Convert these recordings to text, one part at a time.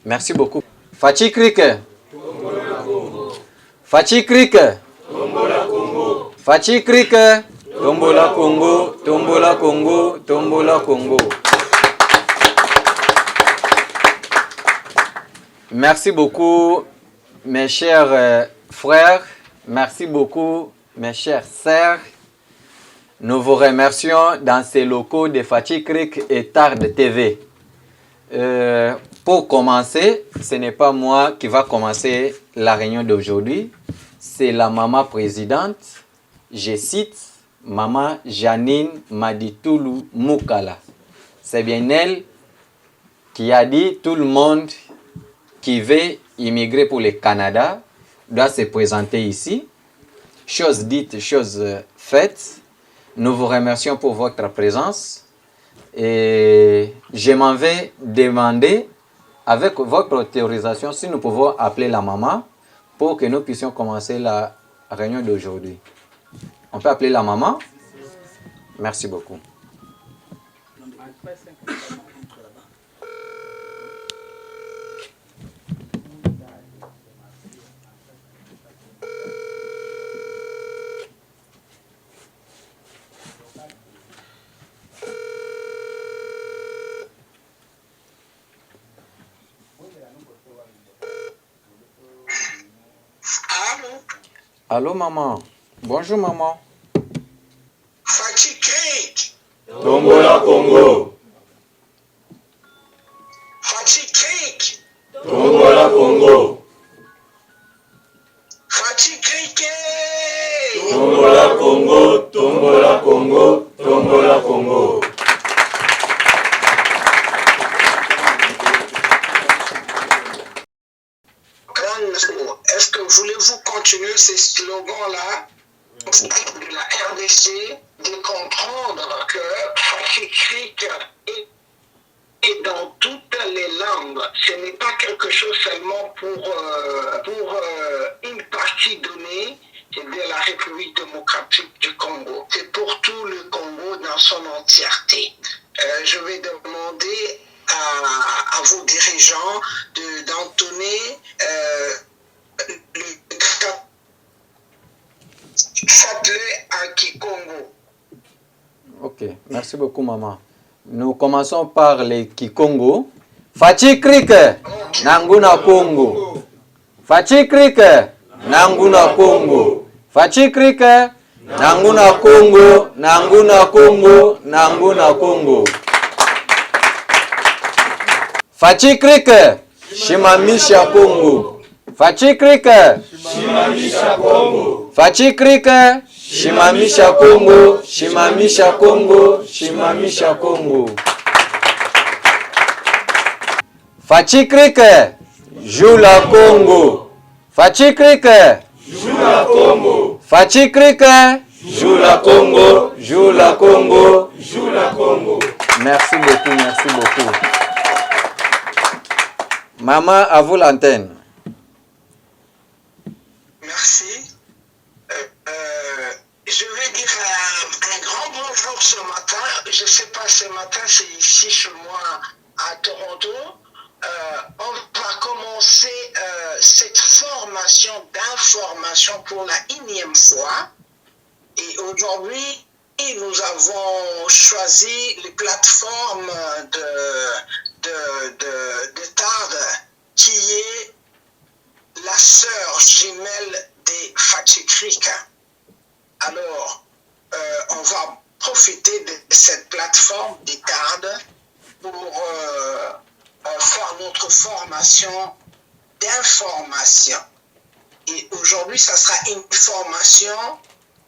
Merci beaucoup. Fachi Krik. Fachi Krik. Fachi Krik. Tombola Congo, Tombola Congo, Tombola Congo. Merci beaucoup, mes chers frères. Merci beaucoup, mes chers sœurs. Nous vous remercions dans ces locaux de Fachi Krik et Tard TV. Pour commencer, ce n'est pas moi qui va commencer la réunion d'aujourd'hui. C'est la maman présidente. Je cite Maman Janine Maditoulou Moukala. C'est bien elle qui a dit tout le monde qui veut immigrer pour le Canada doit se présenter ici. Chose dite, chose faite. Nous vous remercions pour votre présence. Et je m'en vais demander, avec votre autorisation, si nous pouvons appeler la maman pour que nous puissions commencer la réunion d'aujourd'hui. On peut appeler la maman? Merci beaucoup. Allô maman. Bonjour maman. Fachi Krik. Tombola Congo. Fachi Krik. Tombola Congo. Fachi Krik. Tombola Congo, Tombola Congo, Tombola Congo. Est-ce que voulez-vous continuer ces slogans-là de la RDC, de comprendre que Fachi Krik est dans toutes les langues. Ce n'est pas quelque chose seulement pour une partie donnée de la République démocratique du Congo. C'est pour tout le Congo dans son entièreté. Je vais demander à vos dirigeants d'entonner le Faites-le à Kikongo. Ok, merci beaucoup maman. Nous commençons par les Kikongo. Fachi Krik, Nanguna Congo. Fachi Krik, Nanguna Congo. Fachi Krik, Nanguna Congo, Nanguna Congo, Nanguna Congo. Fachi Krik, Shimamisha Congo. Fachi Krik, Shimamisha Congo. Fachi Krik, Shimamisha Congo, Shimamisha Congo, Shimamisha Congo. Fachi Krik, Jula Congo. Fachi Krik, Jula Congo. Fachi Krik, Jula Congo, Jula Congo, Jula Congo. Merci beaucoup, merci beaucoup. Maman, à vous l'antenne. Merci. Je vais dire un grand bonjour ce matin. Je ne sais pas, ce matin, c'est ici chez moi à Toronto. On va commencer cette formation d'information pour la 1e fois. Et aujourd'hui, nous avons choisi les plateformes de TARD, qui est la sœur jumelle des Fachi Krik. Alors, on va profiter de cette plateforme des TARD pour faire notre formation d'information. Et aujourd'hui, ça sera une formation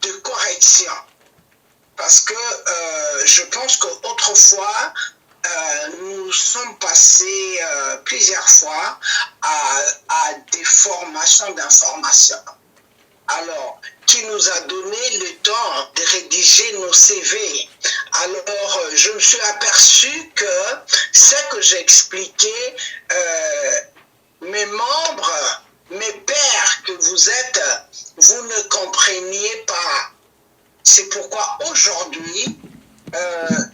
de correction. Parce que je pense qu'autrefois, nous sommes passés plusieurs fois à des formations d'information. Alors, qui nous a donné le temps de rédiger nos CV. Alors, je me suis aperçu que ce que j'ai expliqué, mes membres, mes pairs que vous êtes, vous ne compreniez pas. C'est pourquoi aujourd'hui,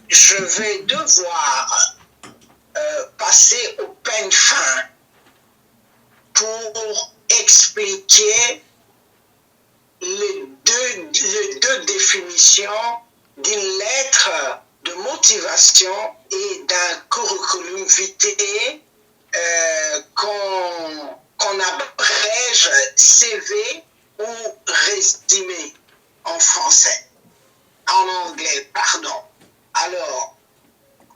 je vais devoir passer au peigne fin pour expliquer les deux définitions d'une lettre de motivation et d'un curriculum vitae qu'on abrège CV ou résumé en français, en anglais, pardon. Alors,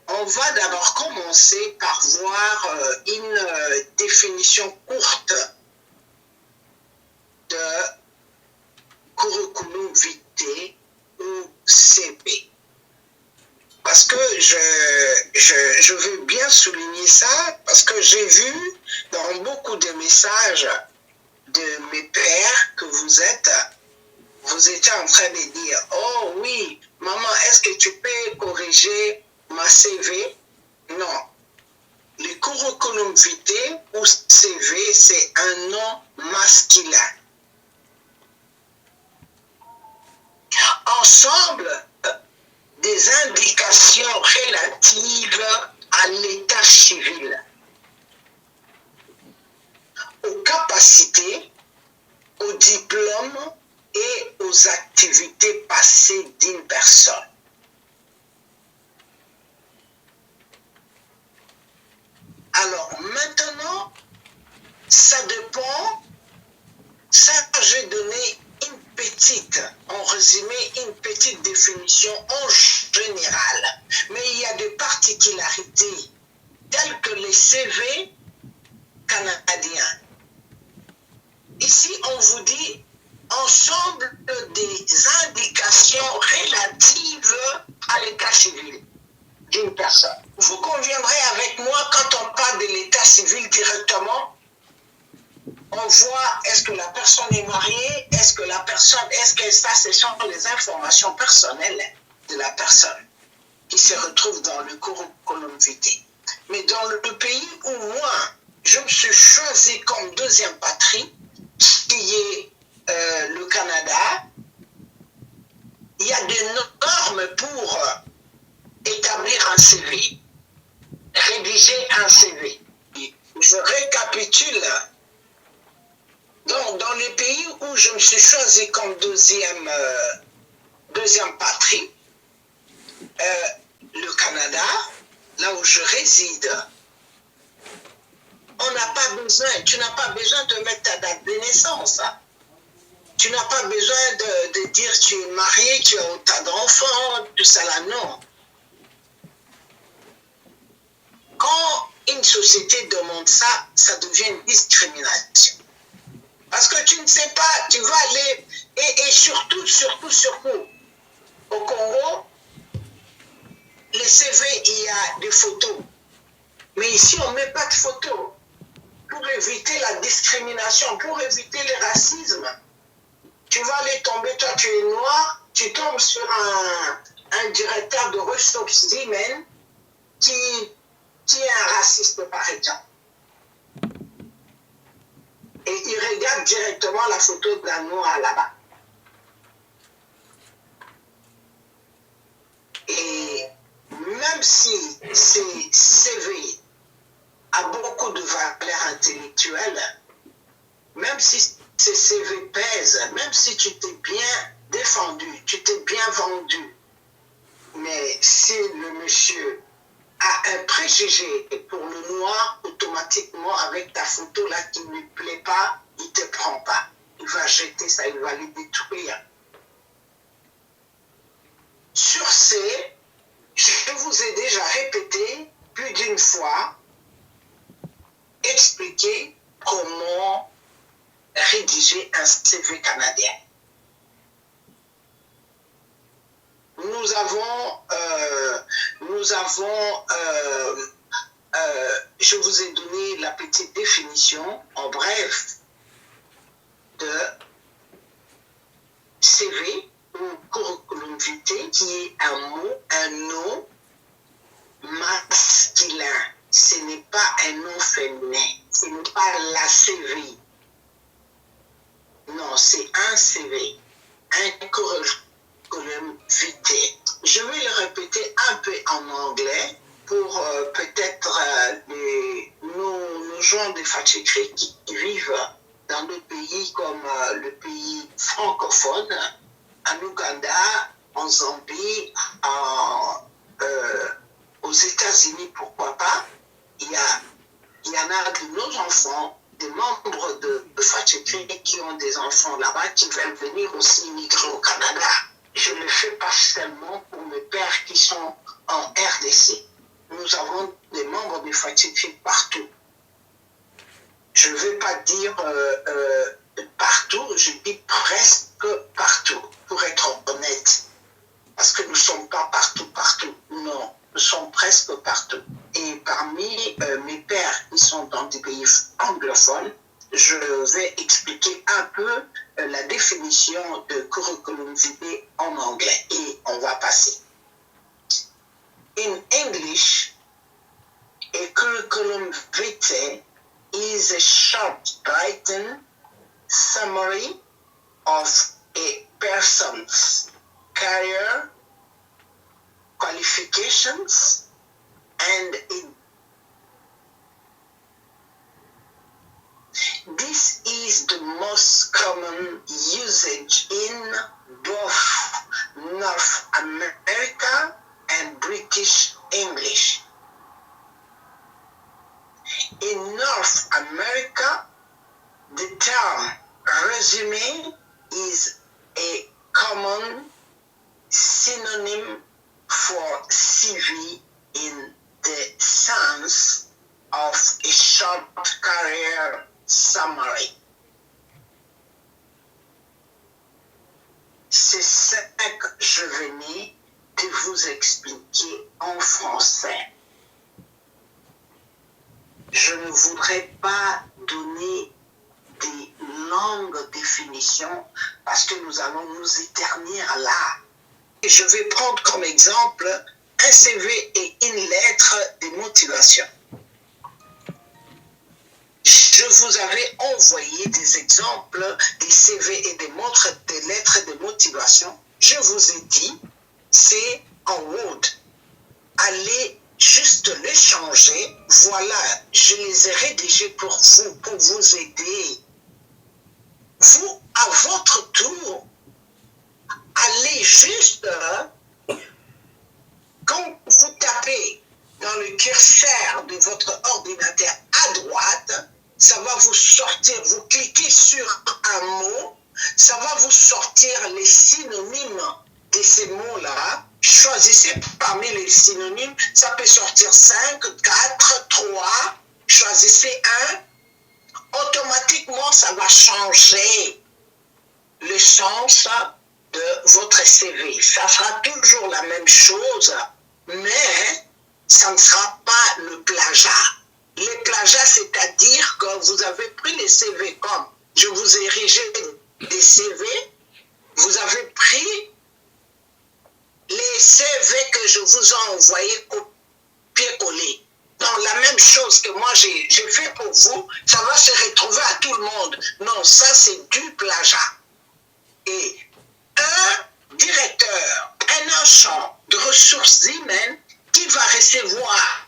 on va d'abord commencer par voir une définition courte de curriculum vitae ou CV. Parce que je veux bien souligner ça, parce que j'ai vu dans beaucoup de messages de mes pairs que vous étiez en train de dire, oh oui, maman, est-ce que tu peux corriger ma CV? Non. Le curriculum vitae ou CV, c'est un nom masculin. Ensemble, des indications relatives à l'état civil, aux capacités, aux diplômes et aux activités passées d'une personne. Alors maintenant, ça dépend, ça j'ai donné en résumé, une petite définition en général. Mais il y a des particularités telles que les CV canadiens. Ici, on vous dit ensemble des indications relatives à l'état civil d'une personne. Vous conviendrez avec moi quand on parle de l'état civil directement, on voit est-ce que la personne est mariée, est-ce que ça, ce sont les informations personnelles de la personne qui se retrouvent dans le curriculum vitae. Mais dans le pays où moi, je me suis choisi comme deuxième patrie, qui est le Canada, il y a des normes pour établir un CV, rédiger un CV. Je récapitule. Donc, dans les pays où je me suis choisi comme deuxième patrie, le Canada, là où je réside, tu n'as pas besoin de mettre ta date de naissance. Hein. Tu n'as pas besoin de dire tu es marié, tu as autant d'enfants, tout ça là, non. Quand une société demande ça, ça devient une discrimination. Parce que tu ne sais pas, tu vas aller, et surtout, au Congo, les CV, il y a des photos. Mais ici, on ne met pas de photos. Pour éviter la discrimination, pour éviter le racisme. Tu vas aller tomber, toi tu es noir, tu tombes sur un directeur de ressources humaines qui est un raciste par exemple. Et il regarde directement la photo d'un noir là-bas. Et même si ces CV a beaucoup de valeur intellectuelle, même si ces CV pèsent, même si tu t'es bien défendu, tu t'es bien vendu, mais si le monsieur a un préjugé pour le noir, automatiquement avec ta photo là qui ne lui plaît pas, il ne te prend pas. Il va jeter ça, il va les détruire. Sur ce, je vous ai déjà répété plus d'une fois, expliquer comment rédiger un CV canadien. Nous avons je vous ai donné la petite définition, en bref, de CV ou curriculum vitae, qui est un nom masculin. Ce n'est pas un nom féminin. Ce n'est pas la CV. Non, c'est un CV. Un curriculum vitae. Je vais le répéter un peu en anglais pour peut-être nos nos gens de Fatih-Creek qui vivent dans des pays comme le pays francophone, en Ouganda, en Zambie, aux États-Unis, pourquoi pas, il y en a de nos enfants, des membres de Fatih-Creek qui ont des enfants là-bas, qui veulent venir aussi immigrer au Canada. Je ne le fais pas seulement pour mes pères qui sont en RDC. Nous avons des membres de Fatih-Creek partout. Je ne vais pas dire partout, je dis presque partout, pour être honnête. Parce que nous ne sommes pas partout. Non, nous sommes presque partout. Et parmi mes pères qui sont dans des pays anglophones, je vais expliquer un peu la définition de curriculum vitae en anglais. Et on va passer. In English, a curriculum vitae is a short written summary of a person's career, qualifications, and this is the most common usage in both North America and British English. In North America, the term resume is a common synonym for CV in the sense of a short career summary. C'est ce que je venais de vous expliquer en français. Je ne voudrais pas donner des longues définitions parce que nous allons nous éternir là. Et je vais prendre comme exemple un CV et une lettre de motivation. Je vous avais envoyé des exemples des CV et des lettres de motivation. Je vous ai dit, c'est en Word. Allez juste les changer. Voilà, je les ai rédigés pour vous aider. Vous, à votre tour, allez juste, quand vous tapez dans le curseur de votre ordinateur à droite, ça va vous sortir, vous cliquez sur un mot, ça va vous sortir les synonymes de ces mots-là. Choisissez parmi les synonymes, ça peut sortir 5, 4, 3, choisissez un. Automatiquement, ça va changer le sens de votre CV. Ça sera toujours la même chose, mais ça ne sera pas le plagiat. Les plagiats, c'est-à-dire que vous avez pris les CV comme je vous ai érigé des CV, vous avez pris les CV que je vous ai envoyés copier-coller. Non, la même chose que moi j'ai fait pour vous, ça va se retrouver à tout le monde. Non, ça c'est du plagiat. Et un directeur, un agent de ressources humaines qui va recevoir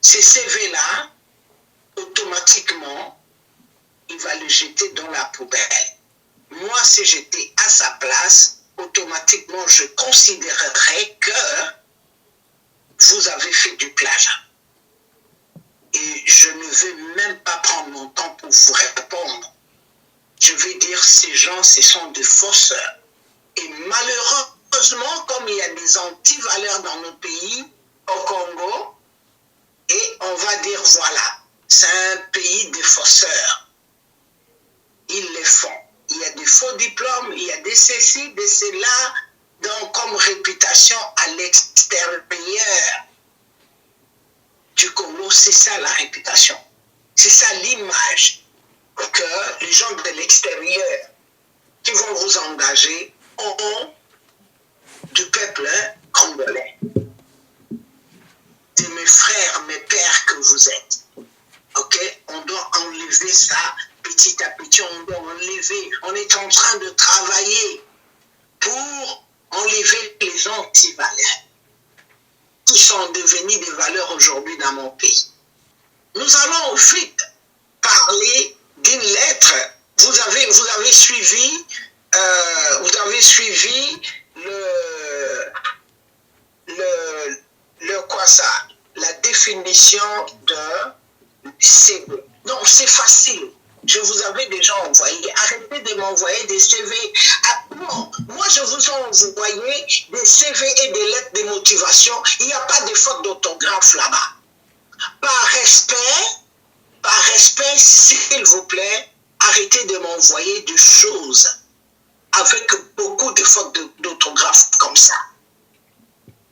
ces CV-là, automatiquement, il va le jeter dans la poubelle. Moi, si j'étais à sa place, automatiquement, je considérerais que vous avez fait du plagiat. Et je ne vais même pas prendre mon temps pour vous répondre. Je vais dire, ces gens, ce sont des faussaeurs. Et malheureusement, comme il y a des antivaleurs dans nos pays, au Congo, et on va dire, voilà, c'est un pays des faussaeurs. Ils les font. Il y a des faux diplômes, il y a des ceci, des cela, donc comme réputation à l'extérieur du Congo, c'est ça la réputation. C'est ça l'image que les gens de l'extérieur qui vont vous engager ont du peuple congolais. De mes frères, mes pères que vous êtes. Ok? On doit enlever ça petit à petit, on doit enlever. On est en train de travailler pour enlever les antivaleurs qui sont devenues des valeurs aujourd'hui dans mon pays. Nous allons vite parler d'une lettre. Vous avez suivi le quoi ça? La définition de CV. Donc c'est facile. Je vous avais déjà envoyé. Arrêtez de m'envoyer des CV. Ah, non, moi je vous ai envoyé des CV et des lettres de motivation. Il n'y a pas de faute d'orthographe là-bas. Par respect, s'il vous plaît, arrêtez de m'envoyer des choses avec beaucoup de fautes d'orthographe comme ça.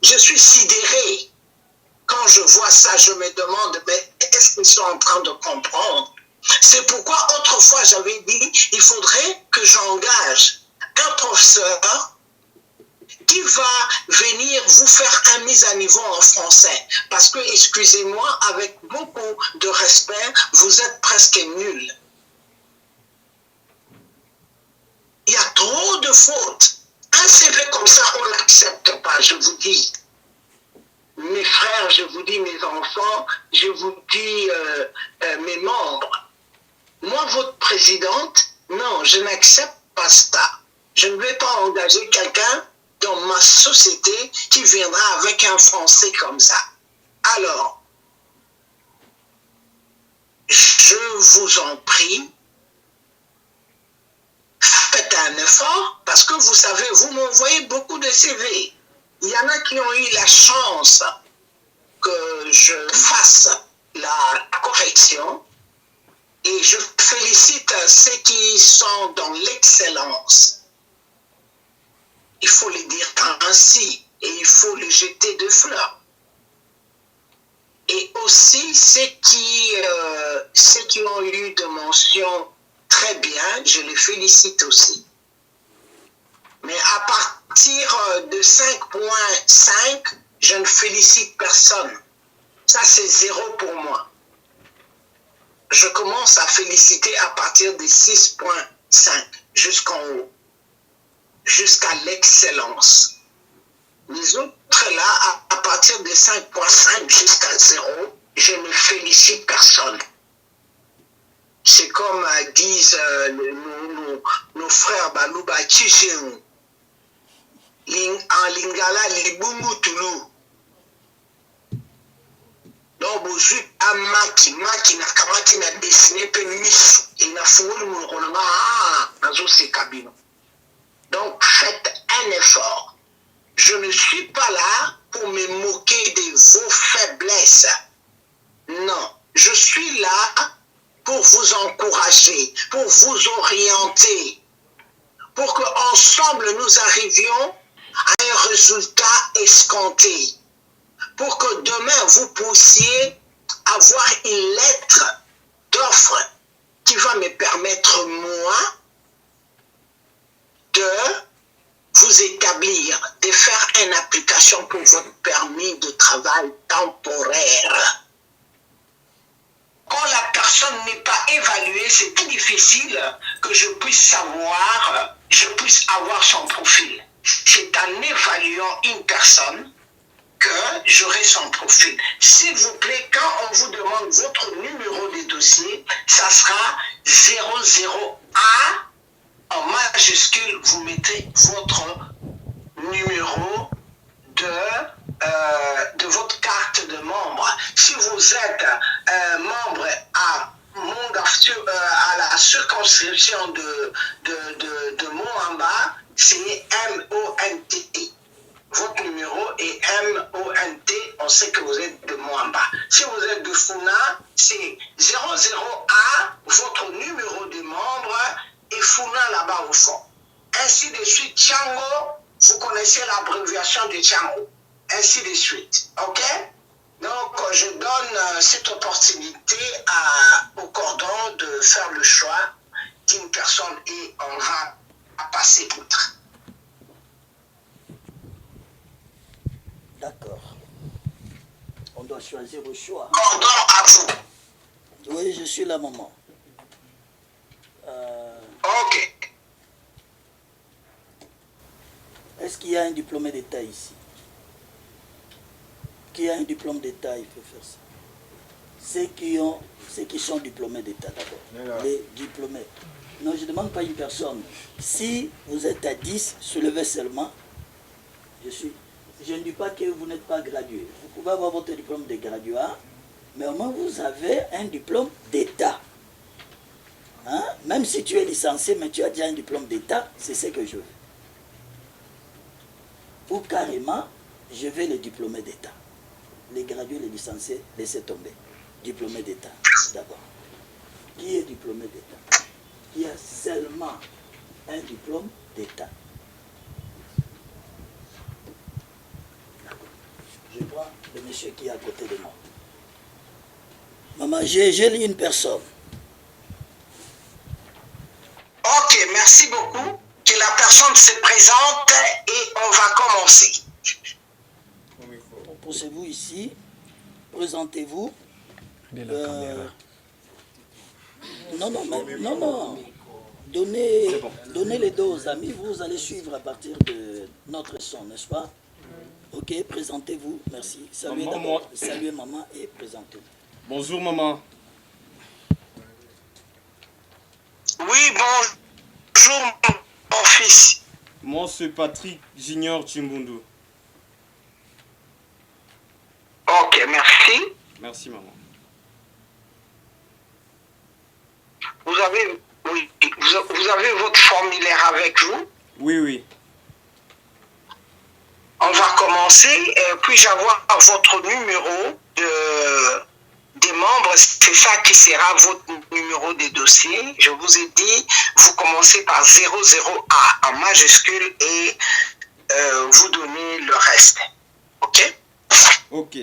Je suis sidéré. Quand je vois ça, je me demande, mais est-ce qu'ils sont en train de comprendre? C'est pourquoi autrefois j'avais dit, il faudrait que j'engage un professeur qui va venir vous faire un mise à niveau en français. Parce que, excusez-moi, avec beaucoup de respect, vous êtes presque nuls. Il y a trop de fautes. Un CV comme ça, on ne l'accepte pas, je vous dis. Mes frères, je vous dis mes enfants, je vous dis mes membres. Moi, votre présidente, non, je n'accepte pas ça. Je ne vais pas engager quelqu'un dans ma société qui viendra avec un français comme ça. Alors, je vous en prie, faites un effort parce que vous savez, vous m'envoyez beaucoup de CV. Il y en a qui ont eu la chance que je fasse la correction et je félicite ceux qui sont dans l'excellence. Il faut les dire ainsi et il faut les jeter de fleurs. Et aussi ceux qui ont eu de mentions très bien, je les félicite aussi. Mais à partir de 5.5, je ne félicite personne. Ça, c'est 0 pour moi. Je commence à féliciter à partir de 6.5 jusqu'en haut, jusqu'à l'excellence. Les autres là, à partir de 5.5 jusqu'à 0, je ne félicite personne. C'est comme disent nos frères Balouba Tchichéou. En lingala, libumu tulu. Donc, vous êtes à maki na kamati na dessiné pe misu. Et na fungoli moukonanga, nazo se kabino. Donc, faites un effort. Je ne suis pas là pour me moquer de vos faiblesses. Non, je suis là pour vous encourager, pour vous orienter, pour qu'ensemble nous arrivions à un résultat escompté, pour que demain vous puissiez avoir une lettre d'offre qui va me permettre, moi, de vous établir, de faire une application pour votre permis de travail temporaire. Quand la personne n'est pas évaluée, c'est très difficile que je puisse savoir, je puisse avoir son profil. C'est en évaluant une personne que j'aurai son profil. S'il vous plaît, quand on vous demande votre numéro de dossier, ça sera 00A. En majuscule, vous mettez votre numéro de votre carte de membre. Si vous êtes membre à la circonscription de Moamba, c'est M-O-N-T-T. Votre numéro est M-O-N-T, on sait que vous êtes de Moamba. Si vous êtes de Funa, c'est 00A, votre numéro de membre, et Funa là-bas au fond. Ainsi de suite, Tchango, vous connaissez l'abréviation de Tchango. Ainsi de suite. OK? Donc, je donne cette opportunité au cordon de faire le choix d'une personne et on va passer outre. D'accord. On doit choisir au choix. Cordon à vous. Oui, je suis là, maman. OK. Est-ce qu'il y a un diplômé d'État ici? Qui a un diplôme d'État, il peut faire ça. ceux qui sont diplômés d'État d'abord. Les diplômés. Non, je ne demande pas une personne. Si vous êtes à 10, soulevez seulement. Je ne dis pas que vous n'êtes pas gradué. Vous pouvez avoir votre diplôme de graduat, mais au moins vous avez un diplôme d'État. Hein? Même si tu es licencié, mais tu as déjà un diplôme d'État, c'est ce que je veux. Ou carrément, je vais les diplômés d'État. Les gradués, les licenciés, laissez tomber. Diplômé d'État, d'abord. Qui est diplômé d'État? Qui a seulement un diplôme d'État? Je prends le monsieur qui est à côté de moi. Maman, j'ai lu une personne. Ok, merci beaucoup. Que la personne se présente et on va commencer. Poussez-vous ici. Présentez-vous. Non. Donnez les deux aux amis. Vous allez suivre à partir de notre son, n'est-ce pas? Ok, présentez-vous. Merci. Saluez d'abord. Saluez maman et présentez-vous. Bonjour maman. Oui, bonjour mon fils. Moi c'est Patrick Junior Chimbundu. Ok, merci. Merci maman. Vous avez votre formulaire avec vous? Oui. On va commencer. Puis-je avoir votre numéro des membres? C'est ça qui sera votre numéro de dossier. Je vous ai dit, vous commencez par 00A en majuscule et vous donnez le reste. Ok? Ok.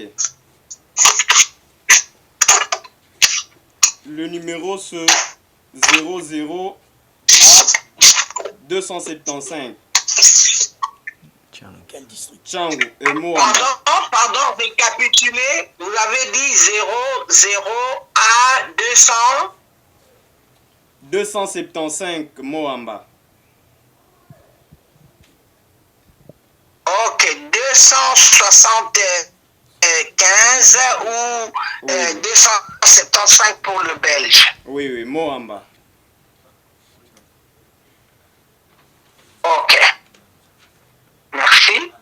Le numéro c'est 00 275. Quel district? Tchango et Moama. Pardon, récapitulez. Vous avez dit 00 à 200. 275 Moamba. Ok, 275 ou 275 pour le belge. Oui, Moamba. Ok. Merci.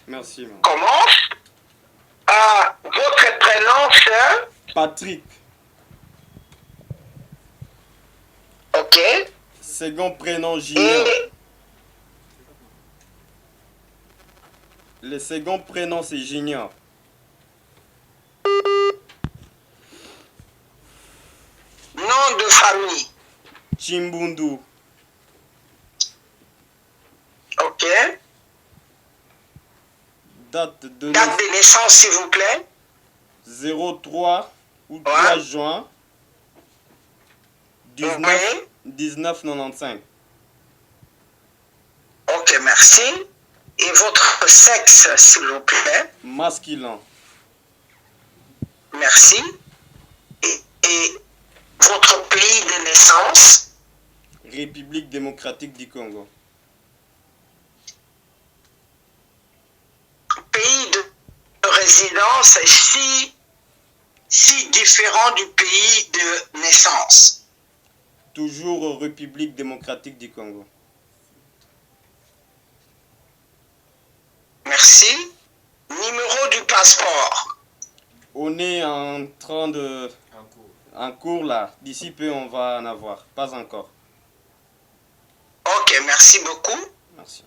Merci maman. Commence. Votre prénom, c'est? Patrick. Ok. Second prénom Junior. Et Le second prénom c'est Junior. nom de famille. Chimbundu. Ok. Date de Date de naissance, s'il vous plaît. 03 ou 3 juin 1995. Ok, merci. Et votre sexe, s'il vous plaît. Masculin. Merci. Et votre pays de naissance. République démocratique du Congo. Pays de résidence si différent du pays de naissance. Toujours République démocratique du Congo. Merci. Numéro du passeport. On est en train de... En cours là. D'ici peu, on va en avoir. Pas encore. Ok, merci beaucoup. Merci.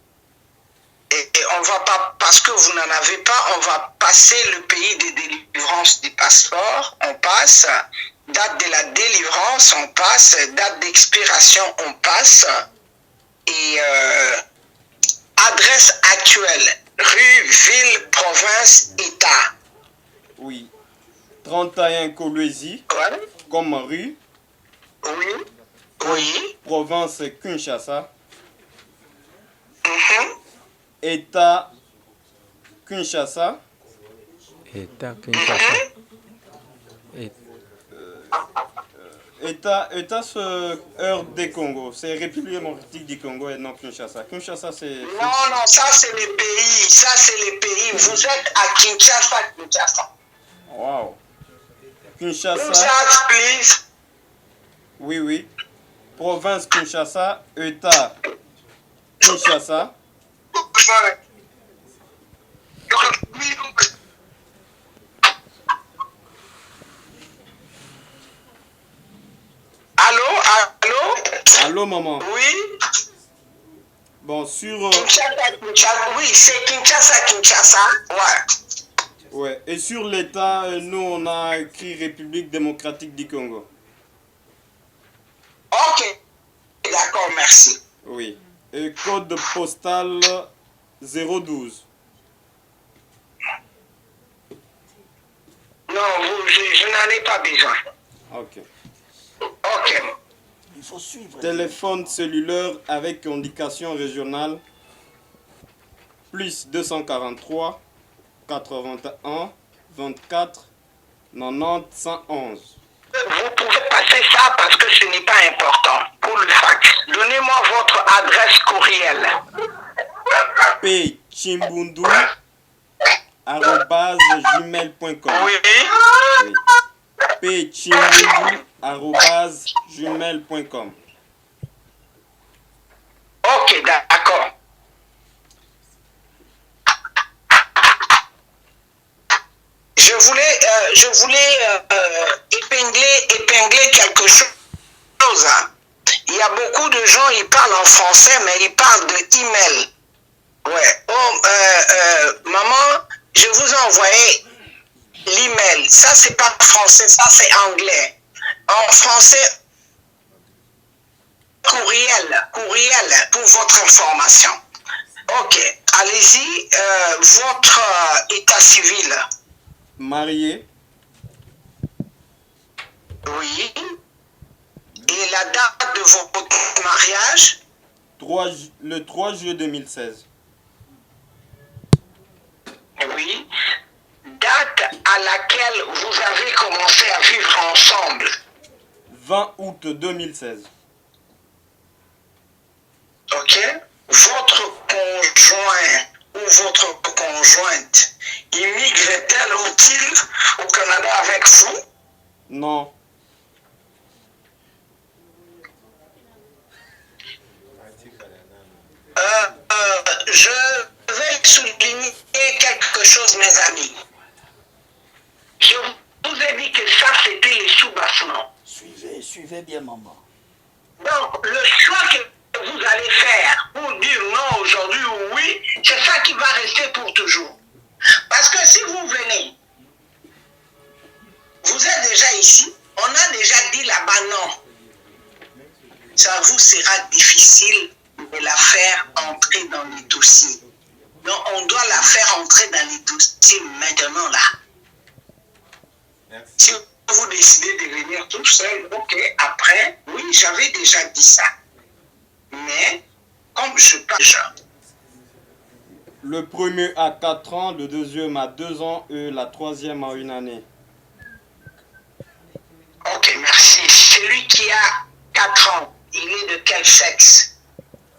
Et on va pas, parce que vous n'en avez pas, on va passer le pays de délivrance du passeport. On passe. Date de la délivrance, on passe. Date d'expiration, on passe. Et adresse actuelle. Rue, ville, province, État. Oui. 31 Kolwezi, Ouais. comme rue. Oui. Oui. Province Kinshasa. Mhm. État Kinshasa. État Kinshasa. État c'est RD Congo. C'est République démocratique du Congo et non Kinshasa. Kinshasa c'est... Non, ça c'est les pays. Ça c'est les pays. Vous êtes à Kinshasa. Wow. Kinshasa. Kinshasa, please. Oui, oui. Province Kinshasa. État Kinshasa. Allô, allô? Allô, maman. Oui. Bon, sur... Kinshasa, Kinshasa. Oui, c'est Kinshasa, Kinshasa. Ouais. Ouais. Et sur l'État, nous, on a écrit République démocratique du Congo. Ok. D'accord, merci. Oui. Et code postal 012. Non, je n'en ai pas besoin. Ok. Ok. Il faut suivre. Téléphone cellulaire avec indication régionale. Plus 243 81 24 90 111. Vous pouvez passer ça parce que ce n'est pas important pour le fax. Donnez-moi votre adresse courriel. pchimbundu@gmail.com. Oui. Oui. pchimbundu@gmail.com. Ok, d'accord. Je voulais épingler quelque chose. Hein. Il y a beaucoup de gens, ils parlent en français, mais ils parlent de email. Ouais. Oh, maman, je vous ai envoyé l'email. Ça, c'est pas français, ça, c'est anglais. En français, courriel, pour votre information. Ok, allez-y. Votre état civil. Marié. Oui. Et la date de votre mariage? Le 3 juillet 2016. Oui. Date à laquelle vous avez commencé à vivre ensemble? 20 août 2016. Ok. Votre conjoint ou votre conjointe immigre-t-elle au Canada avec vous? Non. Je vais souligner quelque chose, mes amis. Je vous ai dit que ça, c'était les sous-bassements. Suivez bien, maman. Donc, le choix que vous allez faire pour dire non aujourd'hui ou oui, c'est ça qui va rester pour toujours. Parce que si vous venez, vous êtes déjà ici, on a déjà dit là-bas non. Ça vous sera difficile de la faire entrer dans les dossiers. Donc, on doit la faire entrer dans les dossiers maintenant là. Merci. Si vous décidez de venir tout seul, ok, après, oui, j'avais déjà dit ça. Mais, comme je parle, Le premier à 4 ans, le deuxième à 2 ans et la troisième à 1 année. Ok, merci. Celui qui a 4 ans, il est de quel sexe?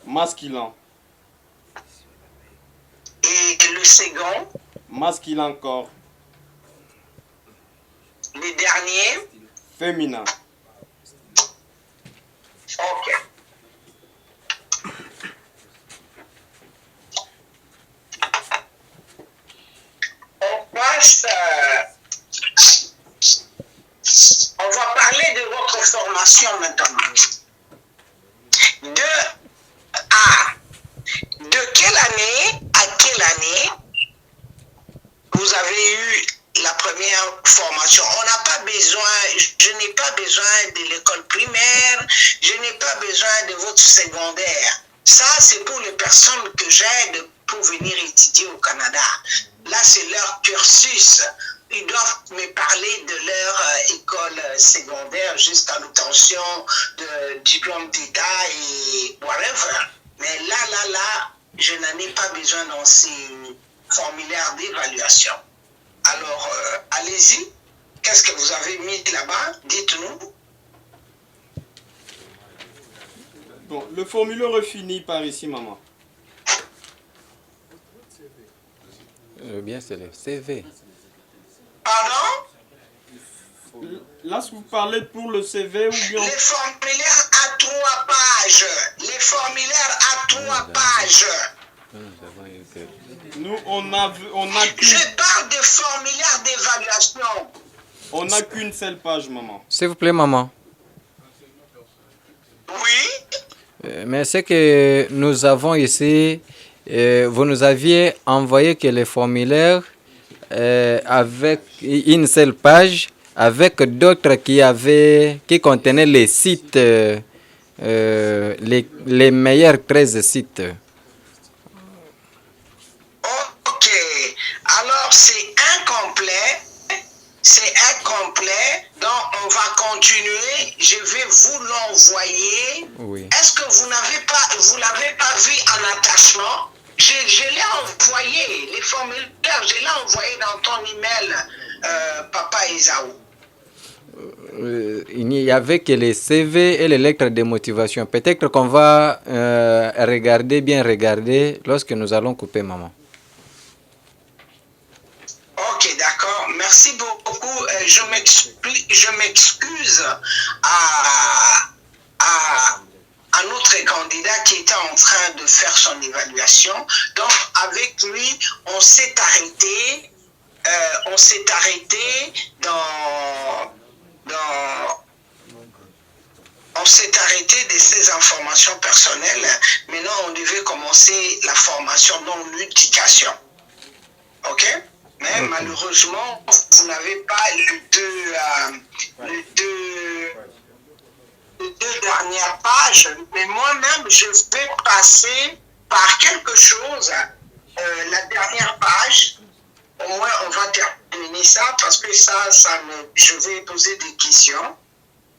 Masculin. Et le second? Masculin encore. Le dernier? Féminin. Ok. On passe... on va parler de votre formation maintenant. De quelle année à quelle année vous avez eu la première formation? On n'a pas besoin, je n'ai pas besoin de l'école primaire, je n'ai pas besoin de votre secondaire. Ça, c'est pour les personnes que j'aide pour venir étudier au Canada. Là, c'est leur cursus. Ils doivent me parler de leur école secondaire jusqu'à l'obtention de diplôme d'État et whatever. Mais là, je n'en ai pas besoin dans ces formulaires d'évaluation. Alors, allez-y. Qu'est-ce que vous avez mis là-bas? Dites-nous. Bon, le formulaire est fini par ici, maman. Bien, c'est le CV. Pardon? Là, vous parlez pour le CV ou bien... Les formulaires à 3 pages. Les formulaires à 3 pages. Nous, on a Je parle de formulaires d'évaluation. on n'a qu'une seule page, maman. S'il vous plaît, maman. Oui. Mais ce que nous avons ici, vous nous aviez envoyé que les formulaires avec une seule page, avec d'autres qui contenaient les sites, les meilleurs 13 sites. Ok. Alors, c'est incomplet. C'est incomplet. Donc, on va continuer. Je vais vous l'envoyer. Oui. Est-ce que vous l'avez pas vu en attachement? Je l'ai envoyé. Les formulaires, je l'ai envoyé dans ton email, Papa Esaou. Il n'y avait que les CV et les lettres de motivation. Peut-être qu'on va bien regarder lorsque nous allons couper, maman. Ok, d'accord. Merci beaucoup. Je m'excuse à notre candidat qui était en train de faire son évaluation. Donc, avec lui, on s'est arrêté on s'est arrêté de ces informations personnelles. Maintenant, on devait commencer la formation dans l'éducation. OK? Mais malheureusement, vous n'avez pas les deux dernières pages. Mais moi-même, je vais passer par quelque chose. La dernière page, au moins, on va terminer ça parce que je vais poser des questions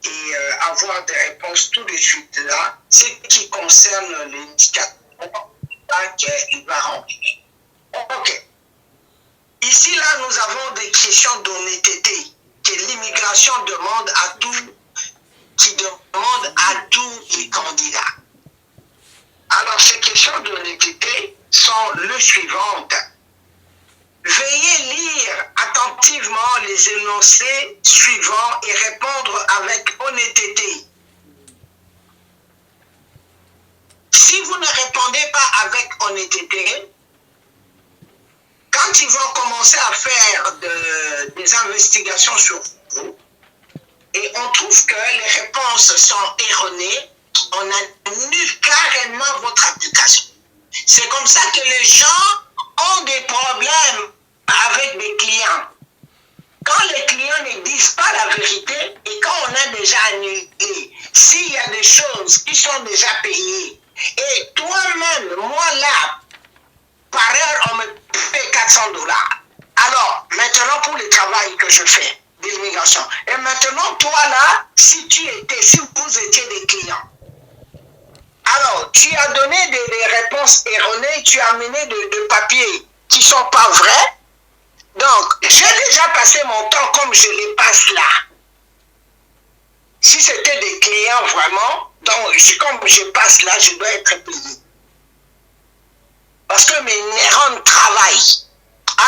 et avoir des réponses tout de suite là. Ce qui concerne l'indicateur qu'il va remplir. OK. Ici, là, nous avons des questions d'honnêteté que l'immigration demande à tous les candidats. Alors, ces questions d'honnêteté sont les suivantes. Veuillez lire attentivement les énoncés suivants et répondre avec honnêteté. Si vous ne répondez pas avec honnêteté, quand ils vont commencer à faire des investigations sur vous, et on trouve que les réponses sont erronées, on annule carrément votre application. C'est comme ça que les gens ont des problèmes avec des clients. Quand les clients ne disent pas la vérité et quand on a déjà annulé, s'il y a des choses qui sont déjà payées, et toi-même, moi là, par heure, on me paie $400. Alors, maintenant, pour le travail que je fais d'immigration, et maintenant, toi là, si vous étiez des clients, alors, tu as donné des réponses erronées, tu as amené de papiers qui ne sont pas vrais. Donc, j'ai déjà passé mon temps comme je les passe là. Si c'était des clients vraiment, donc comme je passe là, je dois être payé. Parce que mes neurones travaillent.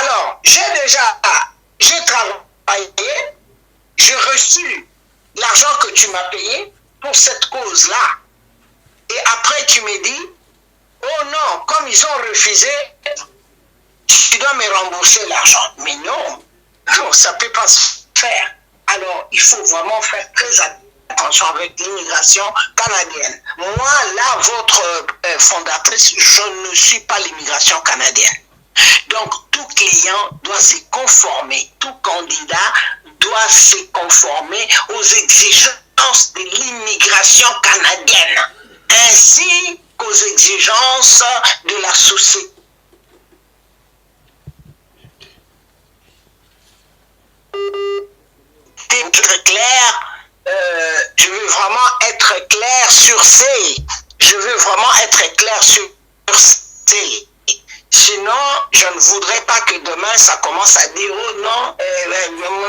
Alors, j'ai travaillé, j'ai reçu l'argent que tu m'as payé pour cette cause-là. Et après, tu me dis, oh non, comme ils ont refusé, tu dois me rembourser l'argent. Mais non, ça ne peut pas se faire. Alors, il faut vraiment faire très attention avec l'immigration canadienne. Moi, là, votre fondatrice, je ne suis pas l'immigration canadienne. Donc, tout client doit se conformer, tout candidat doit se conformer aux exigences de l'immigration canadienne, ainsi qu'aux exigences de la société. Être clair, je veux vraiment être clair sur ces. Sinon, je ne voudrais pas que demain ça commence à dire oh non,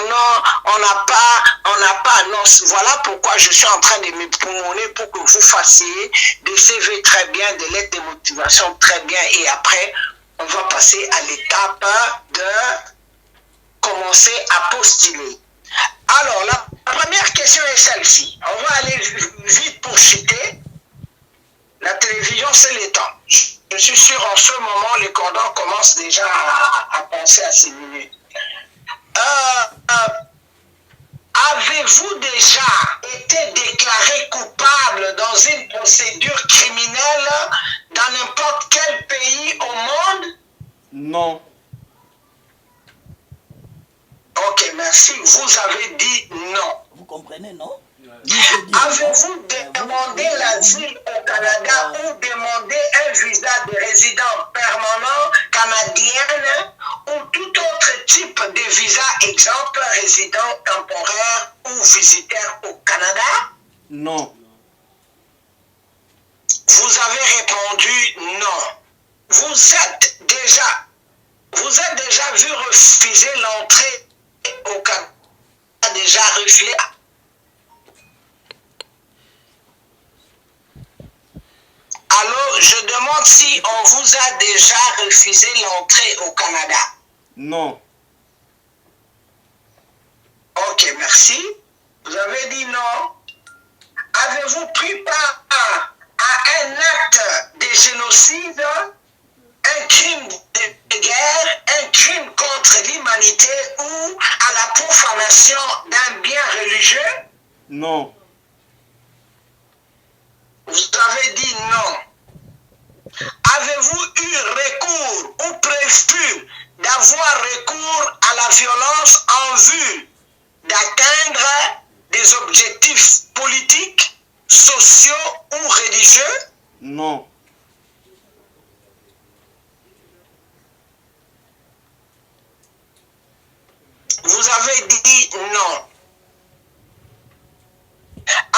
non, on n'a pas, non. Voilà pourquoi je suis en train de me promener pour que vous fassiez des CV très bien, des lettres de motivation très bien, et après on va passer à l'étape de commencer à postuler. Alors la première question est celle-ci. On va aller vite pour citer. La télévision, c'est les temps. Je suis sûr, en ce moment, les cordons commencent déjà à penser à ces minutes. Avez-vous déjà été déclaré coupable dans une procédure criminelle dans n'importe quel pays au monde? Non. Ok, merci. Vous avez dit non. Vous comprenez, non? Avez-vous demandé l'asile au Canada ou demandé un visa de résident permanent canadien ou tout autre type de visa, exemple résident temporaire ou visiteur au Canada? Non. Vous avez répondu non. Vous êtes déjà vu refuser l'entrée au Canada? Déjà refusé? Alors, je demande si on vous a déjà refusé l'entrée au Canada. Non. Ok, merci. Vous avez dit non. Avez-vous pris part à un acte de génocide, un crime de guerre, un crime contre l'humanité ou à la profanation d'un bien religieux? Non. Vous avez dit non. Avez-vous eu recours ou prévu d'avoir recours à la violence en vue d'atteindre des objectifs politiques, sociaux ou religieux? Non. Vous avez dit non.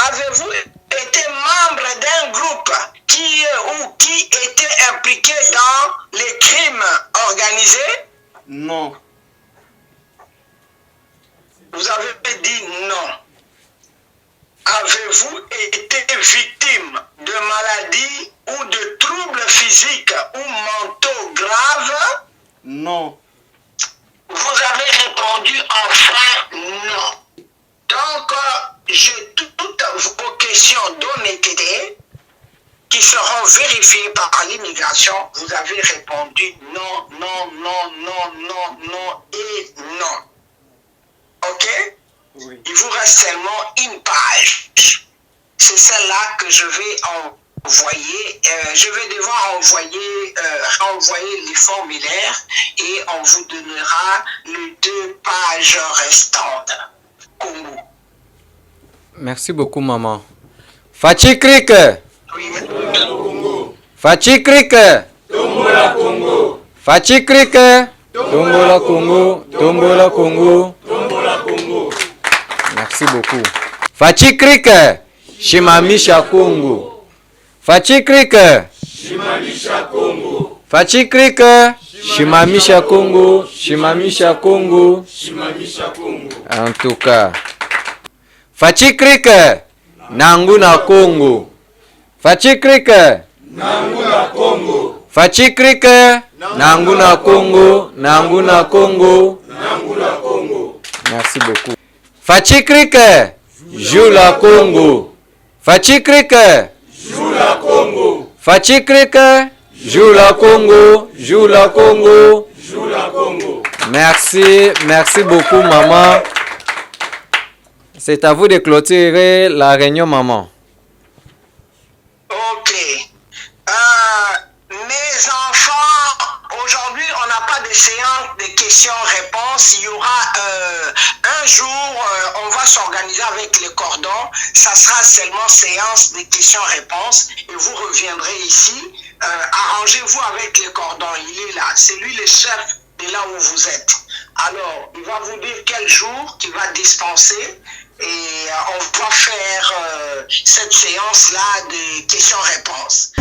Avez-vous été membre d'un groupe qui était impliqué dans les crimes organisés? Non. Vous avez dit non. Avez-vous été victime de maladies ou de troubles physiques ou mentaux graves? Non. Vous avez répondu enfin non. Donc, j'ai toutes vos questions d'honnêteté qui seront vérifiées par l'immigration. Vous avez répondu non, non, non, non, non, non et non. Ok? Oui. Il vous reste seulement une page. C'est celle-là que je vais envoyer. Je vais devoir renvoyer les formulaires et on vous donnera les 2 pages restantes. Congo. Merci beaucoup, maman. Fachi Krik. Oui. Fachi Krik. Tombola Congo. Fachi Krik. Tombola Congo. Tombola Congo. Tombola Congo. Merci beaucoup. Fachi Krik. Shimamisha Congo. Fachi Krik. Shimamisha Congo. Fachi Krik. Shimamisha Congo. Shimamisha Congo. Shimamisha Congo. En tout cas. Fachi Krik. Nanguna Congo. Fachi Krik. Nanguna Congo. Fachi Krik. Nanguna Congo. Nanguna Congo. Nanguna Congo. Merci beaucoup. Fachi Krik. Jula Congo. Fachi Krik. Jula Congo. Fachi Krik. Jula Congo. Jula Congo. Jula Congo. Merci beaucoup, maman. C'est à vous de clôturer la réunion, maman. Ok. Mes enfants, aujourd'hui, on n'a pas de séance de questions-réponses. Il y aura un jour, on va s'organiser avec les cordons. Ça sera seulement séance de questions-réponses. Et vous reviendrez ici. Arrangez-vous avec les cordons. Il est là. C'est lui le chef de là où vous êtes. Alors, il va vous dire quel jour qu'il va dispenser. Et on va faire cette séance-là de questions-réponses.